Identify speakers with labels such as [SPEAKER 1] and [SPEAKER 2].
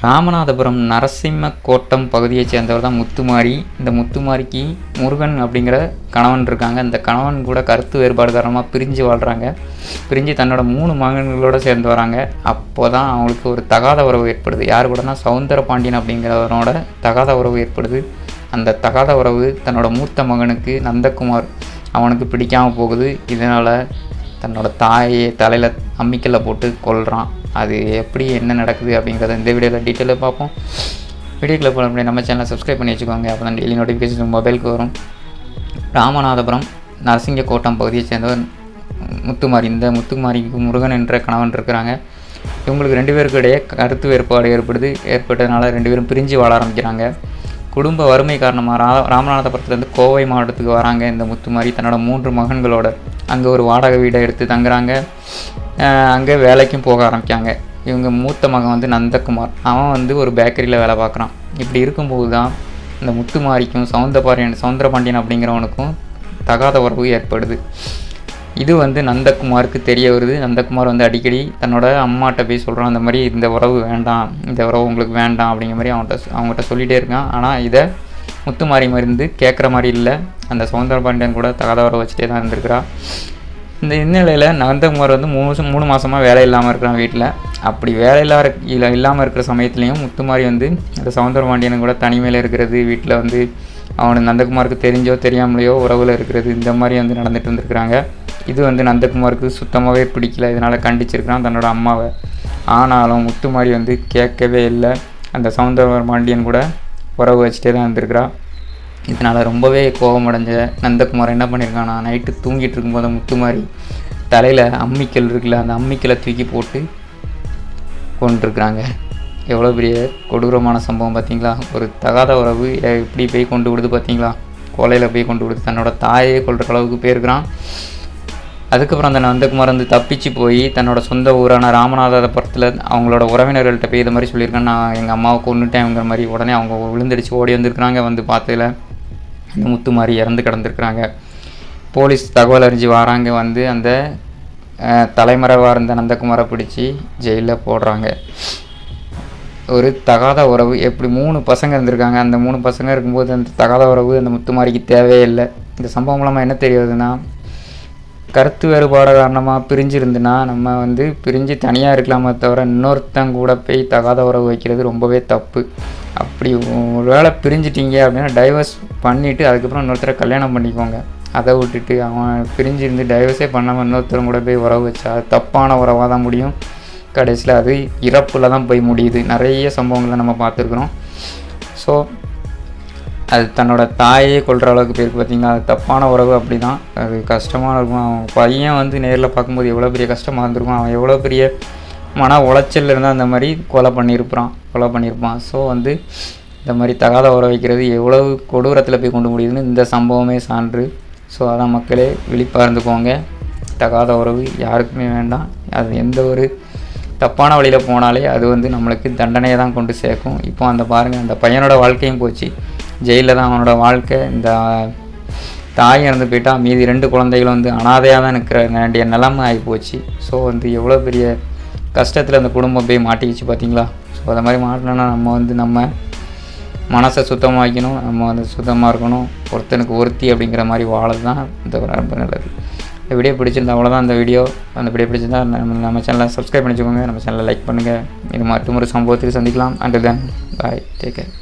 [SPEAKER 1] ராமநாதபுரம் நரசிம்ம கோட்டம் பகுதியைச் சேர்ந்தவர் தான் முத்துமாரி. இந்த முத்துமாரிக்கு முருகன் அப்படிங்கிற கணவன் இருக்காங்க. இந்த கணவன் கூட கருத்து வேறுபாடு காரணமாக பிரிஞ்சு வாழ்கிறாங்க. பிரிஞ்சு தன்னோட 3 மகன்களோடு சேர்ந்து வராங்க. அப்போ தான் அவங்களுக்கு ஒரு தகாத உறவு ஏற்படுது. யார் கூடனா சௌந்தரபாண்டியன் அப்படிங்கிறவனோட தகாத உறவு ஏற்படுது. அந்த தகாத உறவு தன்னோட மூத்த மகனுக்கு நந்தகுமார் அவனுக்கு பிடிக்காமல் போகுது. இதனால் தன்னோட தாயை தலையில் அம்மிக்கல்ல போட்டு கொல்றான். அது எப்படி என்ன நடக்குது அப்படிங்கிறத இந்த வீடியோவில் டீட்டெயிலாக பார்ப்போம். வீடியோக்குள்ளே போகிற முன்னாடி நம்ம சேனலை சப்ஸ்கிரைப் பண்ணி வச்சுக்கோங்க. அப்போ தான் டெய்லி நோட்டிஃபிகேஷன் மொபைலுக்கு வரும். ராமநாதபுரம் நரசிங்க கோட்டம் பகுதியை சேர்ந்தவர் முத்துமாரி. இந்த முத்துமாரிக்கு முருகன் என்ற கணவன் இருக்கிறாங்க. இவங்களுக்கு 2 பேருக்கு இடையே கருத்து வேறுபாடு ஏற்பட்டதுனால 2 பேரும் பிரிஞ்சு வாழ ஆரம்பிக்கிறாங்க. குடும்ப வறுமை காரணமாக ராமநாதபுரத்துலேருந்து கோவை மாவட்டத்துக்கு வராங்க. இந்த முத்துமாரி தன்னோட 3 மகன்களோட அங்கே ஒரு வாடகை வீடை எடுத்து தங்குறாங்க. அங்கே வேலைக்கும் போக ஆரம்பிக்காங்க. இவங்க மூத்த மகன் வந்து நந்தகுமார், அவன் வந்து ஒரு பேக்கரியில் வேலை பார்க்குறான். இப்படி இருக்கும்போது தான் இந்த முத்துமாரிக்கும் சௌந்தரபாண்டியன் அப்படிங்கிறவனுக்கும் தகாத உறவு ஏற்படுது. இது வந்து நந்தகுமாருக்கு தெரிய வருது. நந்தகுமார் வந்து அடிக்கடி தன்னோட அம்மாட்ட போய் சொல்கிறான், இந்த மாதிரி இந்த உறவு வேண்டாம், இந்த உறவு உங்களுக்கு வேண்டாம் அப்படிங்கிற மாதிரி அவங்ககிட்ட சொல்லிகிட்டே இருக்கான். ஆனால் இதை முத்துமாரி மருந்து கேட்குற மாதிரி இல்லை. அந்த சௌந்தரபாண்டியன் கூட தகாத உறவு வச்சுட்டே தான் இருந்திருக்கிறா. இந்த நிலையில் நந்தகுமார் வந்து 3 மாதமாக வேலை இல்லாமல் இருக்கிறான் வீட்டில். அப்படி வேலை இல்லாமல் இருக்கிற சமயத்துலேயும் முத்துமாரி வந்து அந்த சௌந்தரபாண்டியன் கூட தனிமையில் இருக்கிறது, வீட்டில் வந்து அவனுக்கு நந்தகுமாருக்கு தெரிஞ்சோ தெரியாமலையோ உறவில் இருக்கிறது, இந்த மாதிரி வந்து நடந்துகிட்டு இருந்திருக்கிறாங்க. இது வந்து நந்தகுமாருக்கு சுத்தமாகவே பிடிக்கல. இதனால் கண்டிச்சிருக்கிறான் தன்னோட அம்மாவை. ஆனாலும் முத்துமாரி வந்து கேட்கவே இல்லை. அந்த சௌந்தரபாண்டியன் கூட உறவு வச்சுட்டே தான் இருந்திருக்கிறா. இதனால் ரொம்பவே கோபமடைஞ்ச நந்தகுமார் என்ன பண்ணியிருக்கான்னா, நைட்டு தூங்கிட்டு இருக்கும்போது முத்துமாரி தலையில் அம்மிக்கல் இருக்குல்ல, அந்த அம்மிக்கலை தூக்கி போட்டு கொண்டிருக்கிறாங்க. எவ்வளோ பெரிய கொடூரமான சம்பவம் பார்த்தீங்களா? ஒரு தகாத உறவு எப்படி போய் கொண்டு விடுது பார்த்தீங்களா? கொலையில் போய் கொண்டு விடுது. தன்னோட தாயே கொள்கிற அளவுக்கு போயிருக்கிறான். அதுக்கப்புறம் அந்த நந்தகுமார் வந்து தப்பிச்சு போய் தன்னோட சொந்த ஊரான ராமநாதபுரத்தில் அவங்களோட உறவினர்கள்ட்ட போய் இது மாதிரி சொல்லியிருக்கேன், நான் எங்கள் அம்மாவை கொன்னுட்டேங்கிற மாதிரி. உடனே அவங்க விழுந்துடுச்சு ஓடி வந்திருக்கிறாங்க. வந்து பார்த்ததில் இந்த முத்துமாரி இறந்து கிடந்திருக்கிறாங்க. போலீஸ் தகவல் அறிஞ்சு வராங்க. வந்து அந்த தலைமறைவாக இருந்த நந்தகுமாரை பிடிச்சி ஜெயிலில் போடுறாங்க. ஒரு தகாத உறவு எப்படி 3 பசங்க இருந்திருக்காங்க. அந்த 3 பசங்க இருக்கும்போது அந்த தகாத உறவு அந்த முத்துமாரிக்கு தேவையே இல்லை. இந்த சம்பவம் மூலமாக என்ன தெரியாதுன்னா, கருத்து வேறுபாடு காரணமாக பிரிஞ்சிருந்துன்னா நம்ம வந்து பிரிஞ்சு தனியாக இருக்கலாமே தவிர இன்னொருத்தங்க கூட போய் தகாத உறவு வைக்கிறது ரொம்பவே தப்பு. அப்படி ஒரு வேளை பிரிஞ்சிட்டிங்க அப்படின்னா டைவர்ஸ் பண்ணிவிட்டு அதுக்கப்புறம் இன்னொருத்தரை கல்யாணம் பண்ணிக்கோங்க. அதை விட்டுட்டு அவன் பிரிஞ்சிருந்து டைவர்ஸே பண்ணாமல் இன்னொருத்தரும் கூட போய் உறவு வச்சா அது தப்பான உறவாக தான் முடியும். கடைசியில் அது இறப்பில் தான் போய் முடியுது. நிறைய சம்பவங்களை நம்ம பார்த்துருக்குறோம். ஸோ அது தன்னோட தாயே கொள்கிற அளவுக்கு போயிருக்கு பார்த்தீங்கன்னா. அது தப்பான உறவு. அப்படி தான் அது கஷ்டமாக இருக்கும். அவன் பையன் வந்து நேரில் பார்க்கும்போது எவ்வளோ பெரிய கஷ்டமாக இருந்திருக்கும். அவன் எவ்வளோ பெரிய மன உளைச்சல் இருந்தால் அந்த மாதிரி கொலை பண்ணியிருப்பான். ஸோ வந்து இந்த மாதிரி தகாத உறவு வைக்கிறது எவ்வளவு கொடூரத்தில் போய் கொண்டு முடியுதுன்னு இந்த சம்பவமே சான்று. ஸோ அதான் மக்களே விழிப்பாக இருந்துக்கோங்க. தகாத உறவு யாருக்குமே வேண்டாம். அது எந்த ஒரு தப்பான வழியில் போனாலே அது வந்து நம்மளுக்கு தண்டனையை தான் கொண்டு சேர்க்கும். இப்போ அந்த பாருங்கள், அந்த பையனோட வாழ்க்கையும் போச்சு. ஜெயிலில் தான் அவனோட வாழ்க்கை. இந்த தாய் இறந்து போயிட்டா, மீதி 2 குழந்தைகளும் வந்து அனாதையாக தான் நிற்கிற வேண்டிய நிலைமை ஆகி போச்சு. ஸோ வந்து எவ்வளோ பெரிய கஷ்டத்தில் அந்த குடும்பம் போய் மாட்டிக்கிச்சு பார்த்தீங்களா? ஸோ அதை மாதிரி மாட்டணும்னா நம்ம வந்து நம்ம மனசை சுத்தமாக வைக்கணும். நம்ம வந்து சுத்தமாக இருக்கணும். ஒருத்தனுக்கு ஒருத்தி அப்படிங்கிற மாதிரி வாழது தான் இந்த ரொம்ப நல்லது. இந்த வீடியோ பிடிச்சிருந்தா அவ்வளோதான். அந்த வீடியோ பிடிச்சிருந்தா நம்ம சேனலை சப்ஸ்கிரைப் பண்ணிச்சுக்கோங்க. நம்ம சேனலை லைக் பண்ணுங்கள். இது மட்டும் ஒரு சம்பவத்துக்கு சந்திக்கலாம். அண்டில் தென் பாய், டேக் கேர்.